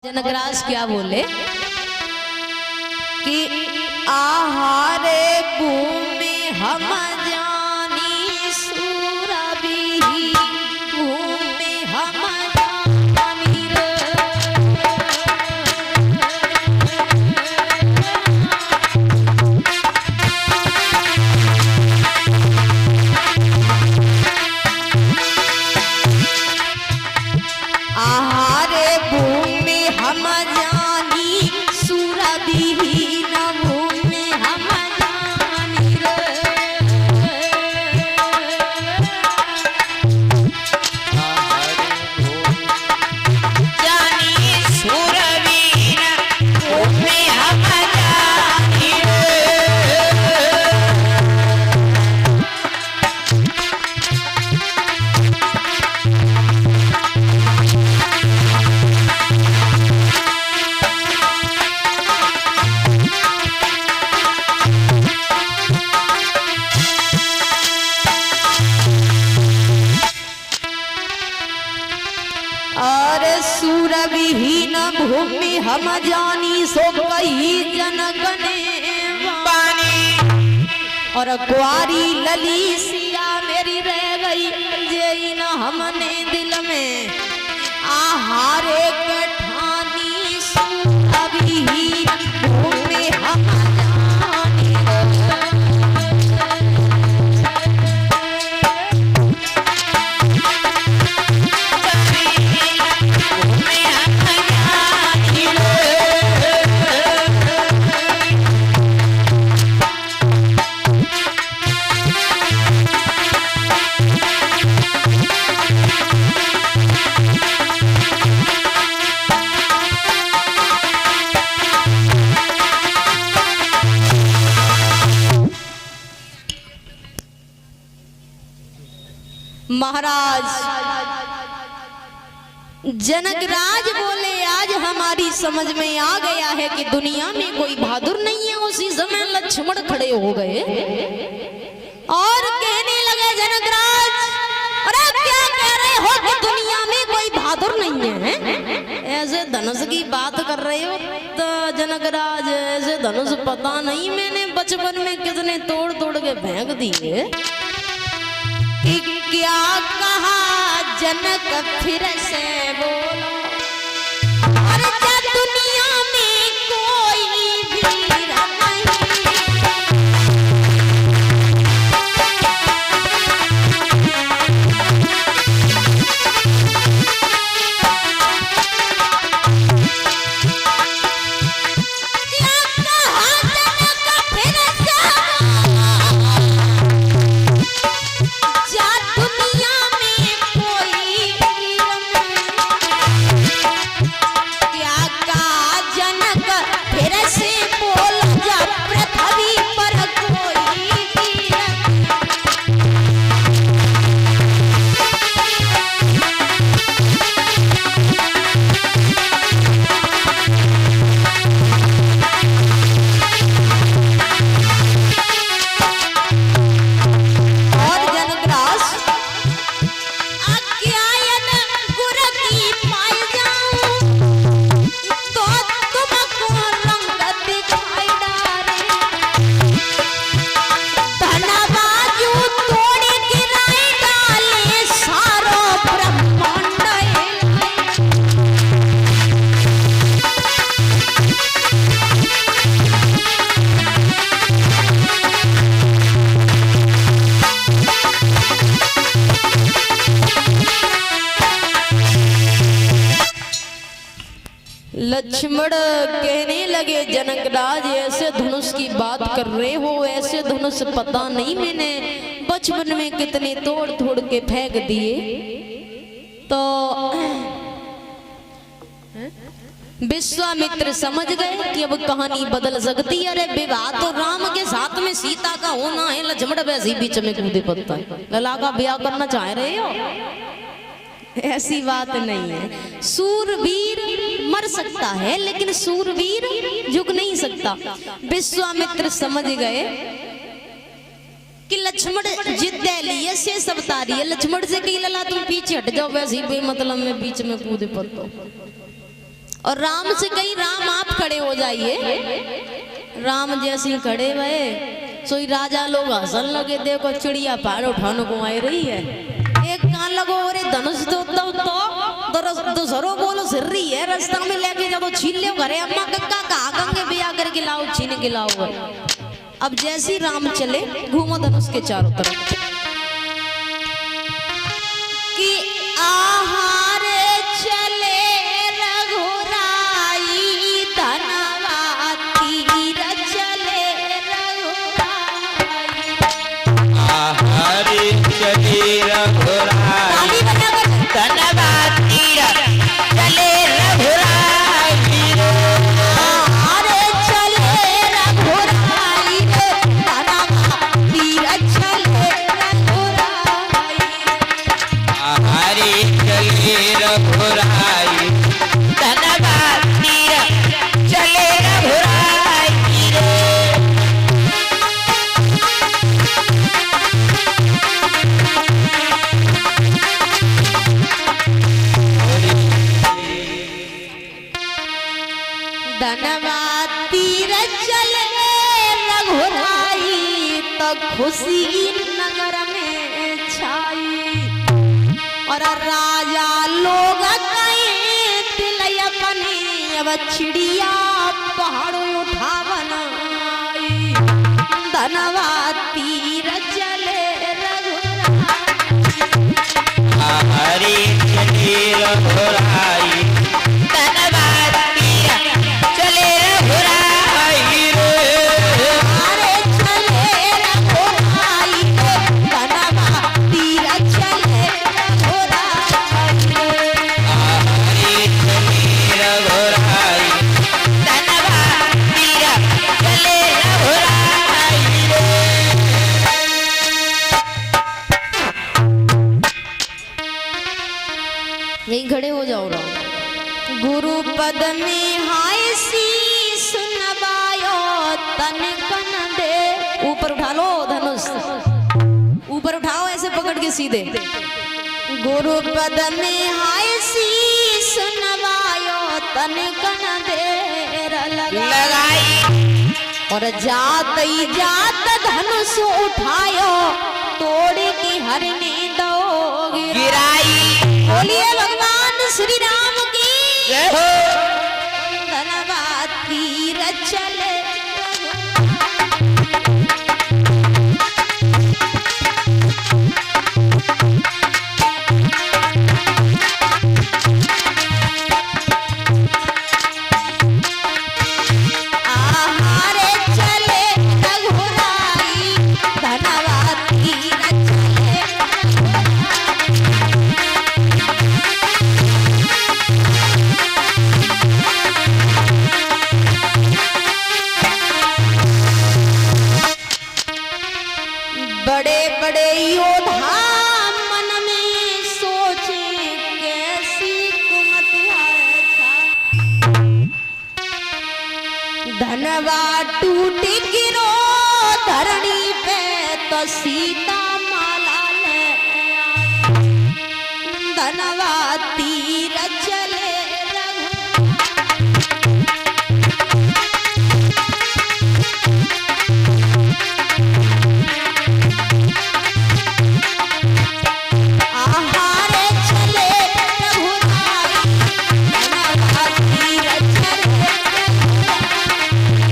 जनकराज क्या बोले कि आहारे भूमि हम जानी सूरबी भूमि हम जानी रे। आहारे भूमि हम जानी सूरबी न भूमि हम जानी रे। जानी सूरबी न भूमि हम जानी रे। और सूरविहीन भूमि हम जानी सो कही जनक ने बानी। और कुआरी लली सिया मेरी रह गई जे न हमने दिल में आहारे कठानी सूरविहीन भूमि हम जानी। महाराज जनकराज बोले आज हमारी समझ में आ गया है कि दुनिया में कोई बहादुर नहीं है। उसी समय लक्ष्मण खड़े हो गए और कहने लगे जनकराज अरे क्या कह रहे हो कि दुनिया में कोई बहादुर नहीं है। ऐसे धनुष की बात कर रहे हो तो जनकराज ऐसे धनुष पता नहीं मैंने बचपन में कितने तोड़ तोड़ के फेंक दिए। क्या कहा जनक फिर से बोलो अरे क्या दुनिया में कोई वीर नहीं। क्या कहा जनक फिर से लक्ष्मण कहने लगे जनकराज ऐसे धनुष की बात कर रहे हो ऐसे धनुष पता नहीं मैंने बचपन में कितने तोड़ तोड़ के फेंक दिए। तो विश्वामित्र समझ गए कि अब कहानी बदल सकती है। अरे विवाह तो राम के साथ में सीता का होना है लक्ष्मण वैसे ही बीच में कूदे पड़ता है। लला का ब्याह करना चाह रहे हो ऐसी बात नहीं है। सूरवीर मर सकता है लेकिन सूरवीर झुक नहीं सकता। विश्वामित्र समझ गए कि लक्ष्मण जिद लिए से सब तारी है। लक्ष्मण से कही लला तुम पीछे हट जाओ वैसे ही मतलब में बीच में कूदे पड़ता। और राम से कही राम आप खड़े हो जाइए। राम जैसे ही खड़े हुए सोई राजा लोग हंसन लगे, देखो चिड़िया पहाड़ उठाने को आई रही है। एक कान लगो अरे धनुष तो सरो बोलो सिर रही है, रास्ता में लेके जाओ छीन लो घरे अम्मा कक्का कहा गंगे बिया करके लाओ छीन के लाओ। अब जैसे राम चले घूमो धनुष के चारों तरफ कि आहारे चले रघुराई धनवा तीर चले रघुराई। आहारे चले रघुराई धनवा तीर चले रघुराई। आहारे चले रघुराई धनवा तीर चले रघुराई। आहारे चले रघुराई धनवा तीर चले रघुराई रे। धनवा तीर चले रघुराई तो खुशी नगर में छाई। और राजा लोग कहे तिलय अपने अब चिड़िया पहाड़ उठावन आई। धनवा तीर चले रघुराई। आहारे चले रघुराई धनवा तीर चले रघुराई रे। आरे चले रघुराई धनवा तीर चले रघुराई। आहारे चले रघुराई धनवा तीर चले रघुराई रे। यहीं खड़े हो जाओ राम। गुरु पद में हाय शीस नवायो तन कन दे। ऊपर उठा लो धनुष, ऊपर उठाओ ऐसे पकड़ के सीधे। गुरु पद में हाय शीस नवायो तन कन दे लगाई। और जात ही जात धनुष उठायो तोड़ के हरने दोगे गिराई। बोलिए भगवान श्री राम की जय हो। धनवा तीर चले आहारे चले रघुराई धनवा तीर चले बड़े बड़े योद्धा मन में सोचे कैसी कुमत है। धनवा टूट गिरो धरणी पे तो सीता